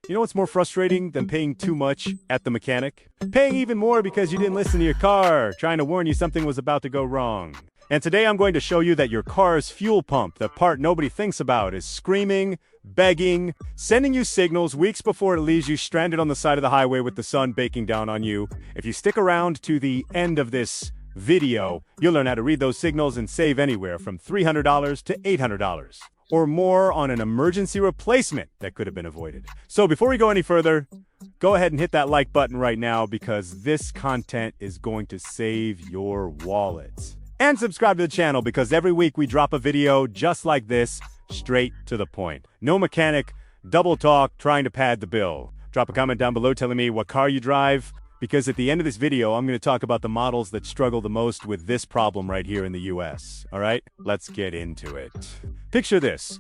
You know what's more frustrating than paying too much at the mechanic? Paying even more because you didn't listen to your car, trying to warn you something was about to go wrong. And today I'm going to show you that your car's fuel pump, the part nobody thinks about, is screaming, begging, sending you signals weeks before it leaves you stranded on the side of the highway with the sun baking down on you. If you stick around to the end of this video, you'll learn how to read those signals and save anywhere from $300 to $800. Or more on an emergency replacement that could have been avoided. So before we go any further, go ahead and hit that like button right now because this content is going to save your wallet. And subscribe to the channel because every week we drop a video just like this, straight to the point. No mechanic, double talk, trying to pad the bill. Drop a comment down below telling me what car you drive, because at the end of this video, I'm going to talk about the models that struggle the most with this problem right here in the US. All right, let's get into it. Picture this.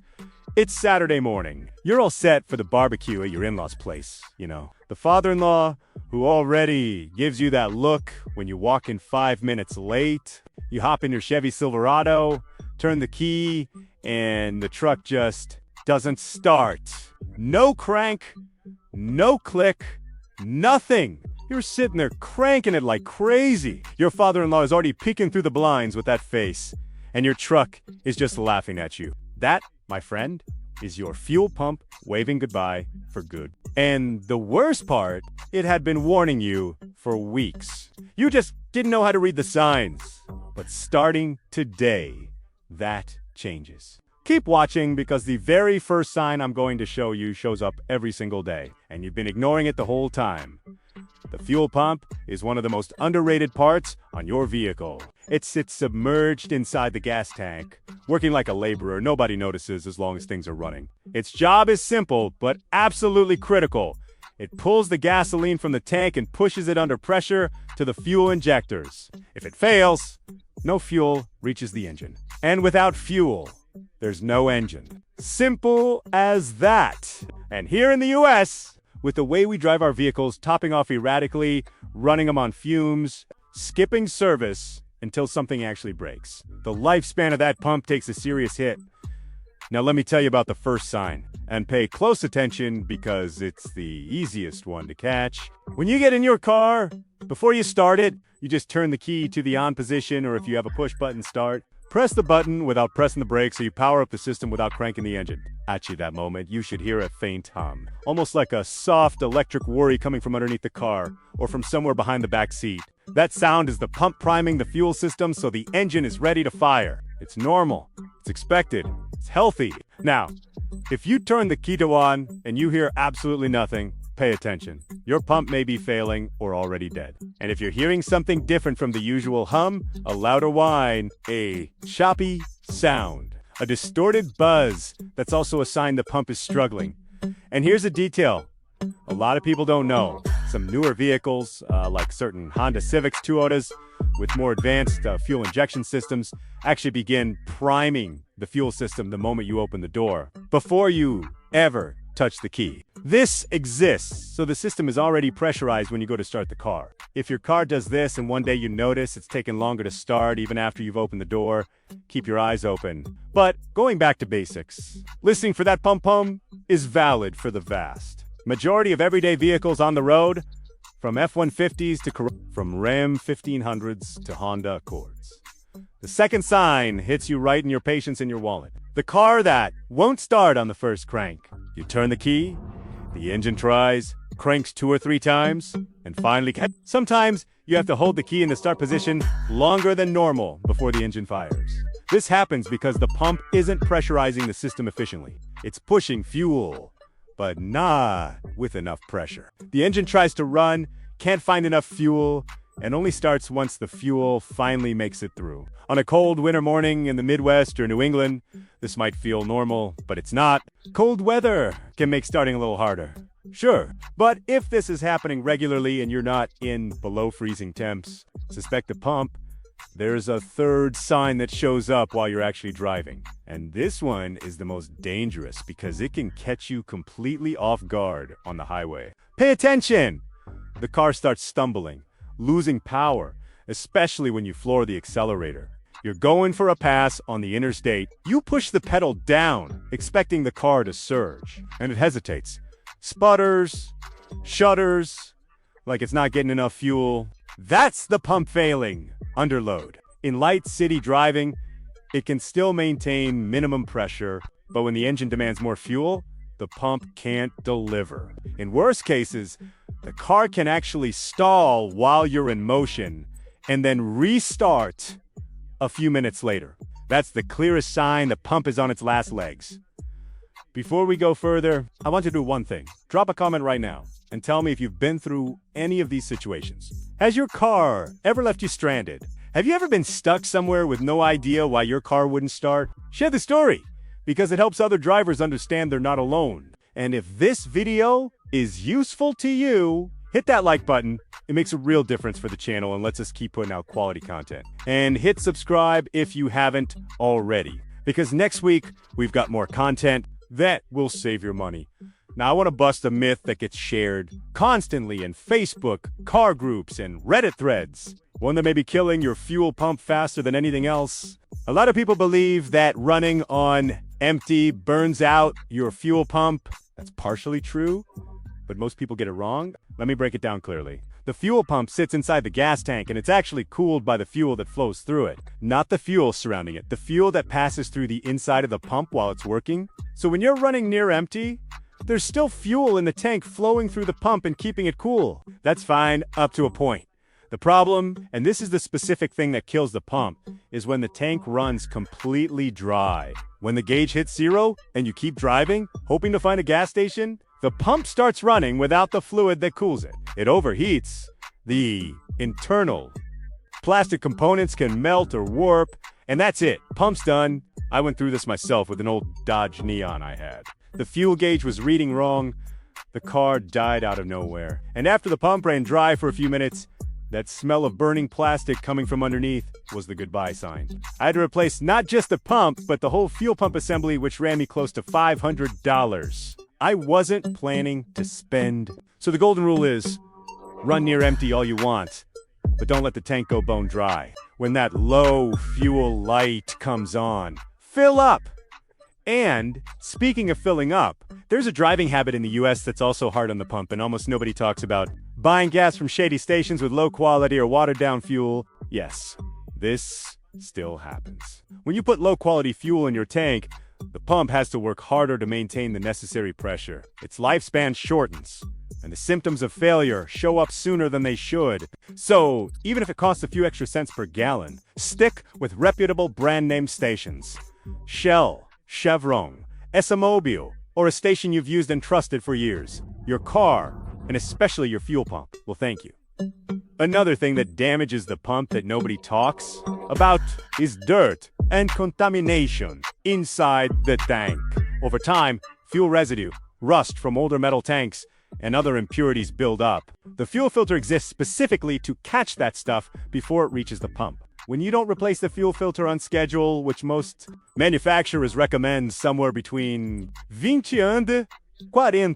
It's Saturday morning. You're all set for the barbecue at your in-laws' place, you know. The father-in-law who already gives you that look when you walk in 5 minutes late. You hop in your Chevy Silverado, turn the key, and the truck just doesn't start. No crank, no click, nothing. You're sitting there cranking it like crazy. Your father-in-law is already peeking through the blinds with that face, and your truck is just laughing at you. That, my friend, is your fuel pump waving goodbye for good. And the worst part, it had been warning you for weeks. You just didn't know how to read the signs. But starting today, that changes. Keep watching because the very first sign I'm going to show you shows up every single day, and you've been ignoring it the whole time. The fuel pump is one of the most underrated parts on your vehicle. It sits submerged inside the gas tank, working like a laborer nobody notices as long as things are running. Its job is simple, but absolutely critical. It pulls the gasoline from the tank and pushes it under pressure to the fuel injectors. If it fails, no fuel reaches the engine. And without fuel, there's no engine. Simple as that. And here in the US, with the way we drive our vehicles, topping off erratically, running them on fumes, skipping service until something actually breaks, the lifespan of that pump takes a serious hit. Now let me tell you about the first sign, and pay close attention because it's the easiest one to catch. When you get in your car, before you start it, you just turn the key to the on position, or if you have a push button start, press the button without pressing the brakes so you power up the system without cranking the engine. At you that moment, you should hear a faint hum, almost like a soft electric worry coming from underneath the car or from somewhere behind the back seat. That sound is the pump priming the fuel system so the engine is ready to fire. It's normal, it's expected, it's healthy. Now, if you turn the key to on and you hear absolutely nothing, pay attention. Your pump may be failing or already dead. And if you're hearing something different from the usual hum, a louder whine, a choppy sound, a distorted buzz, that's also a sign the pump is struggling. And here's a detail a lot of people don't know. Some newer vehicles, like certain Honda Civics 2.0s with more advanced fuel injection systems, actually begin priming the fuel system the moment you open the door, before you ever touch the key. This exists, so the system is already pressurized when you go to start the car. If your car does this and one day you notice it's taken longer to start even after you've opened the door, keep your eyes open. But going back to basics, listening for that pum-pum is valid for the vast majority of everyday vehicles on the road, from F-150s to from Ram 1500s to Honda Accords. The second sign hits you right in your patience and your wallet. The car that won't start on the first crank. You turn the key, the engine tries, cranks 2 or 3 times, and finally sometimes you have to hold the key in the start position longer than normal before the engine fires. This happens because the pump isn't pressurizing the system efficiently. It's pushing fuel, but not with enough pressure. The engine tries to run, can't find enough fuel, and only starts once the fuel finally makes it through. On a cold winter morning in the Midwest or New England, this might feel normal, but it's not. Cold weather can make starting a little harder. Sure, but if this is happening regularly and you're not in below freezing temps, suspect the pump. There's a third sign that shows up while you're actually driving. And this one is the most dangerous because it can catch you completely off guard on the highway. Pay attention! The car starts stumbling, losing power, especially when you floor the accelerator. You're going for a pass on the interstate. You push the pedal down, expecting the car to surge, and it hesitates, sputters, shudders, like it's not getting enough fuel. That's the pump failing. Underload. In light city driving, it can still maintain minimum pressure, but when the engine demands more fuel, the pump can't deliver. In worst cases, the car can actually stall while you're in motion and then restart a few minutes later. That's the clearest sign the pump is on its last legs. Before we go further, I want you to do one thing. Drop a comment right now and tell me if you've been through any of these situations. Has your car ever left you stranded? Have you ever been stuck somewhere with no idea why your car wouldn't start? Share the story, because it helps other drivers understand they're not alone. And if this video is useful to you, hit that like button. It makes a real difference for the channel and lets us keep putting out quality content. And hit subscribe if you haven't already, because next week we've got more content that will save your money. Now, I want to bust a myth that gets shared constantly in Facebook, car groups, and Reddit threads. One that may be killing your fuel pump faster than anything else. A lot of people believe that running on empty burns out your fuel pump. That's partially true, but most people get it wrong. Let me break it down clearly. The fuel pump sits inside the gas tank, and it's actually cooled by the fuel that flows through it. Not the fuel surrounding it, the fuel that passes through the inside of the pump while it's working. So when you're running near empty, there's still fuel in the tank flowing through the pump and keeping it cool. That's fine up to a point. The problem, and this is the specific thing that kills the pump, is when the tank runs completely dry. When the gauge hits zero and you keep driving, hoping to find a gas station, the pump starts running without the fluid that cools it. It overheats. The internal plastic components can melt or warp, and that's it. Pump's done. I went through this myself with an old Dodge Neon I had. The fuel gauge was reading wrong. The car died out of nowhere. And after the pump ran dry for a few minutes, that smell of burning plastic coming from underneath was the goodbye sign. I had to replace not just the pump, but the whole fuel pump assembly, which ran me close to $500. I wasn't planning to spend. So the golden rule is, run near empty all you want, but don't let the tank go bone dry. When that low fuel light comes on, fill up. And speaking of filling up, there's a driving habit in the US that's also hard on the pump, and almost nobody talks about. Buying gas from shady stations with low quality or watered down fuel. Yes, this still happens. When you put low quality fuel in your tank, the pump has to work harder to maintain the necessary pressure. Its lifespan shortens, and the symptoms of failure show up sooner than they should. So, even if it costs a few extra cents per gallon, stick with reputable brand name stations. Shell, Chevron, ExxonMobil, or a station you've used and trusted for years. Your car, and especially your fuel pump, will thank you. Another thing that damages the pump that nobody talks about is dirt and contamination inside the tank. Over time, fuel residue, rust from older metal tanks, and other impurities build up. The fuel filter exists specifically to catch that stuff before it reaches the pump. When you don't replace the fuel filter on schedule, which most manufacturers recommend somewhere between 20 and 40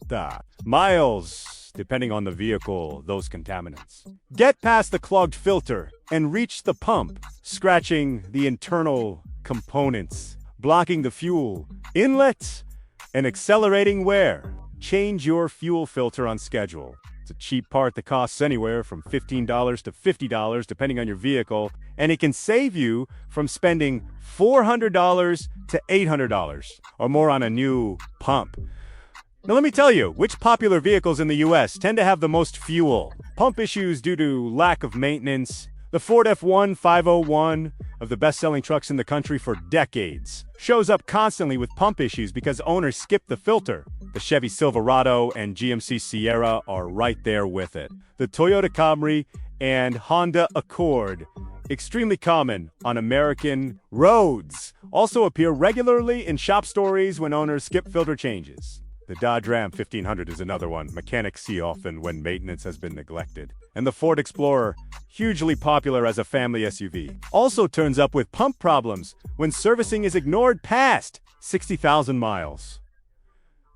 miles, depending on the vehicle, those contaminants get past the clogged filter and reach the pump, scratching the internal components, blocking the fuel inlets, and accelerating wear. Change your fuel filter on schedule. It's a cheap part that costs anywhere from $15 to $50, depending on your vehicle, and it can save you from spending $400 to $800 or more on a new pump. Now let me tell you, which popular vehicles in the US tend to have the most fuel pump issues due to lack of maintenance. The Ford F-1501, of the best-selling trucks in the country for decades, shows up constantly with pump issues because owners skip the filter. The Chevy Silverado and GMC Sierra are right there with it. The Toyota Camry and Honda Accord, extremely common on American roads, also appear regularly in shop stories when owners skip filter changes. The Dodge Ram 1500 is another one mechanics see often when maintenance has been neglected. And the Ford Explorer, hugely popular as a family SUV, also turns up with pump problems when servicing is ignored past 60,000 miles.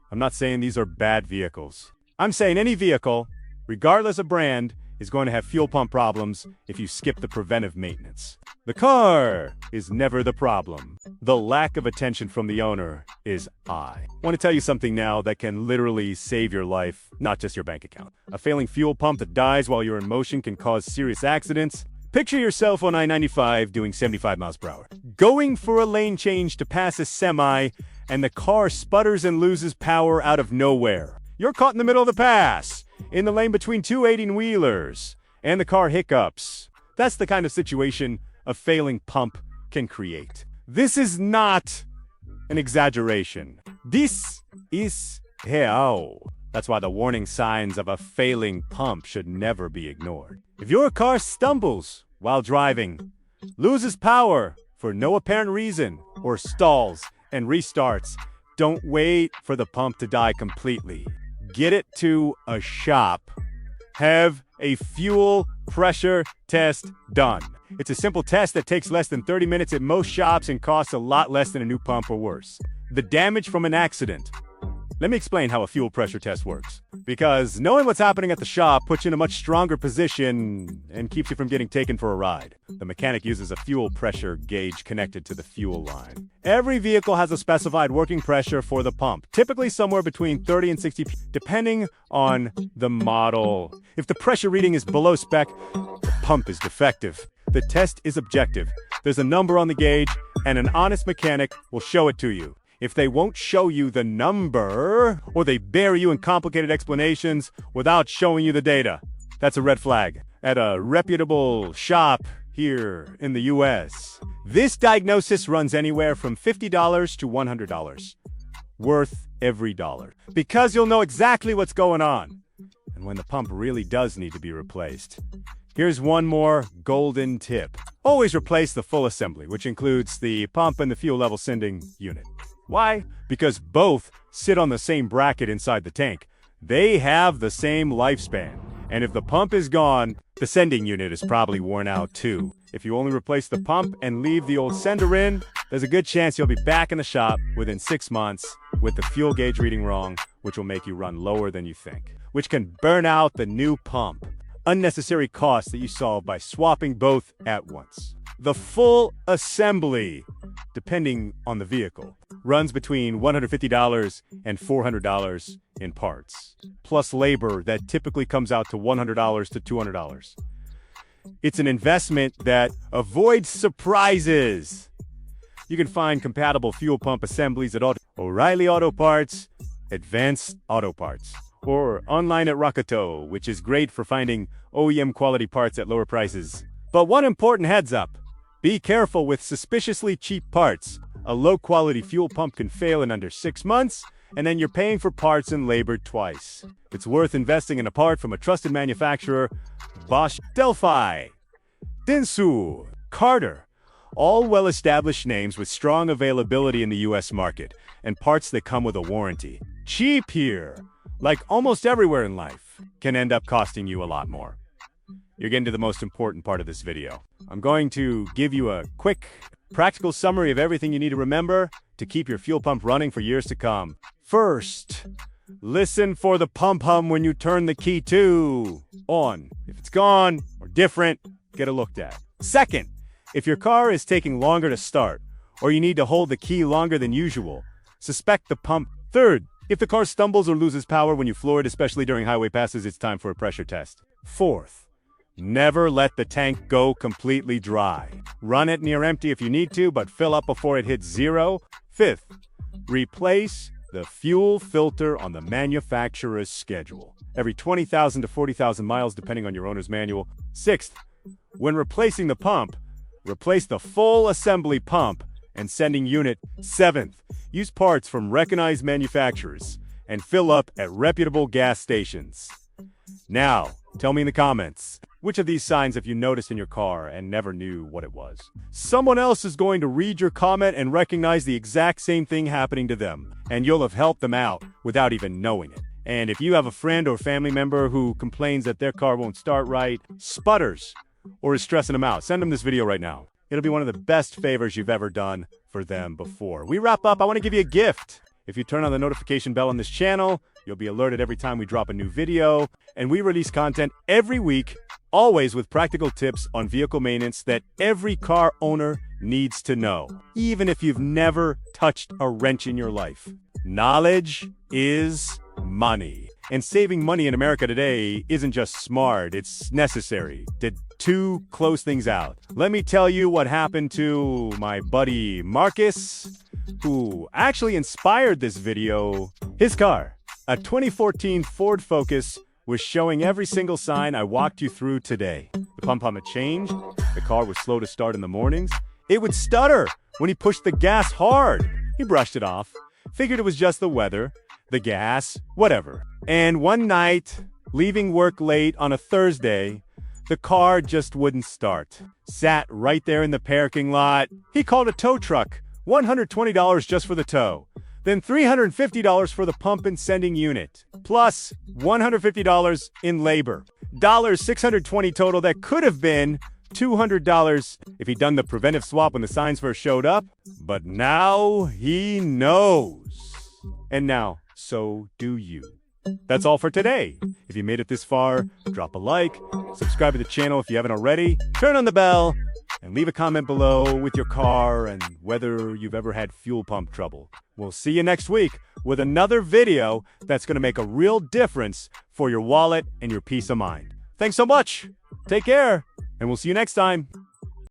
I'm not saying these are bad vehicles. I'm saying any vehicle, regardless of brand, is going to have fuel pump problems if you skip the preventive maintenance. The car is never the problem. The lack of attention from the owner is I want to tell you something now that can literally save your life, not just your bank account. A failing fuel pump that dies while you're in motion can cause serious accidents. Picture yourself on I-95 doing 75 miles per hour, going for a lane change to pass a semi, and the car sputters and loses power out of nowhere. You're caught in the middle of the pass, in the lane between two 18-wheelers, and the car hiccups. That's the kind of situation a failing pump can create. This is not an exaggeration. This is real. That's why the warning signs of a failing pump should never be ignored. If your car stumbles while driving, loses power for no apparent reason, or stalls and restarts, don't wait for the pump to die completely. Get it to a shop. Have a fuel pressure test done. It's a simple test that takes less than 30 minutes at most shops and costs a lot less than a new pump or worse. The damage from an accident. Let me explain how a fuel pressure test works. Because knowing what's happening at the shop puts you in a much stronger position and keeps you from getting taken for a ride. The mechanic uses a fuel pressure gauge connected to the fuel line. Every vehicle has a specified working pressure for the pump, typically somewhere between 30 and 60, depending on the model. If the pressure reading is below spec, the pump is defective. The test is objective. There's a number on the gauge, and an honest mechanic will show it to you. If they won't show you the number, or they bury you in complicated explanations without showing you the data, that's a red flag. At a reputable shop here in the US, this diagnosis runs anywhere from $50 to $100. Worth every dollar. Because you'll know exactly what's going on. And when the pump really does need to be replaced. Here's one more golden tip. Always replace the full assembly, which includes the pump and the fuel level sending unit. Why? Because both sit on the same bracket inside the tank. They have the same lifespan. And if the pump is gone, the sending unit is probably worn out too. If you only replace the pump and leave the old sender in, there's a good chance you'll be back in the shop within 6 months with the fuel gauge reading wrong, which will make you run lower than you think, which can burn out the new pump. Unnecessary costs that you solve by swapping both at once. The full assembly, depending on the vehicle, runs between $150 and $400 in parts, plus labor that typically comes out to $100 to $200. It's an investment that avoids surprises. You can find compatible fuel pump assemblies at O'Reilly Auto Parts, Advanced Auto Parts, or online at Rakato, which is great for finding OEM quality parts at lower prices. But one important heads up. Be careful with suspiciously cheap parts. A low-quality fuel pump can fail in under 6 months, and then you're paying for parts and labor twice. It's worth investing in a part from a trusted manufacturer, Bosch, Delphi, Dentsu, Carter, all well-established names with strong availability in the US market, and parts that come with a warranty. Cheap here, like almost everywhere in life, can end up costing you a lot more. You're getting to the most important part of this video. I'm going to give you a quick, practical summary of everything you need to remember to keep your fuel pump running for years to come. First, listen for the pump hum when you turn the key to on. If it's gone or different, get it looked at. Second, if your car is taking longer to start, or you need to hold the key longer than usual, suspect the pump. Third, if the car stumbles or loses power when you floor it, especially during highway passes, it's time for a pressure test. Fourth, never let the tank go completely dry. Run it near empty if you need to, but fill up before it hits zero. Fifth, replace the fuel filter on the manufacturer's schedule, every 20,000 to 40,000 miles, depending on your owner's manual. Sixth, when replacing the pump, replace the full assembly pump and sending unit. Seventh, use parts from recognized manufacturers and fill up at reputable gas stations. Now, tell me in the comments, which of these signs have you noticed in your car and never knew what it was? Someone else is going to read your comment and recognize the exact same thing happening to them, and you'll have helped them out without even knowing it. And if you have a friend or family member who complains that their car won't start right, sputters, or is stressing them out, send them this video right now. It'll be one of the best favors you've ever done for them before we wrap up. I want to give you a gift. If you turn on the notification bell on this channel, You'll be alerted every time we drop a new video, and we release content every week, always with practical tips on vehicle maintenance that every car owner needs to know, even if you've never touched a wrench in your life. Knowledge is money. And saving money in America today isn't just smart, it's necessary to close things out. Let me tell you what happened to my buddy Marcus, who actually inspired this video. His car, a 2014 Ford Focus, was showing every single sign I walked you through today. The pump had changed, the car was slow to start in the mornings, it would stutter when he pushed the gas hard. He brushed it off, figured it was just the weather, the gas, whatever. And one night, leaving work late on a Thursday, the car just wouldn't start. Sat right there in the parking lot. He called a tow truck, $120 just for the tow. Then $350 for the pump and sending unit, plus $150 in labor. $620 total that could have been $200 if he'd done the preventive swap when the signs first showed up. But now he knows. And now, so do you. That's all for today. If you made it this far, drop a like, subscribe to the channel if you haven't already, turn on the bell, and leave a comment below with your car and whether you've ever had fuel pump trouble. We'll see you next week with another video that's going to make a real difference for your wallet and your peace of mind. Thanks so much. Take care, and we'll see you next time.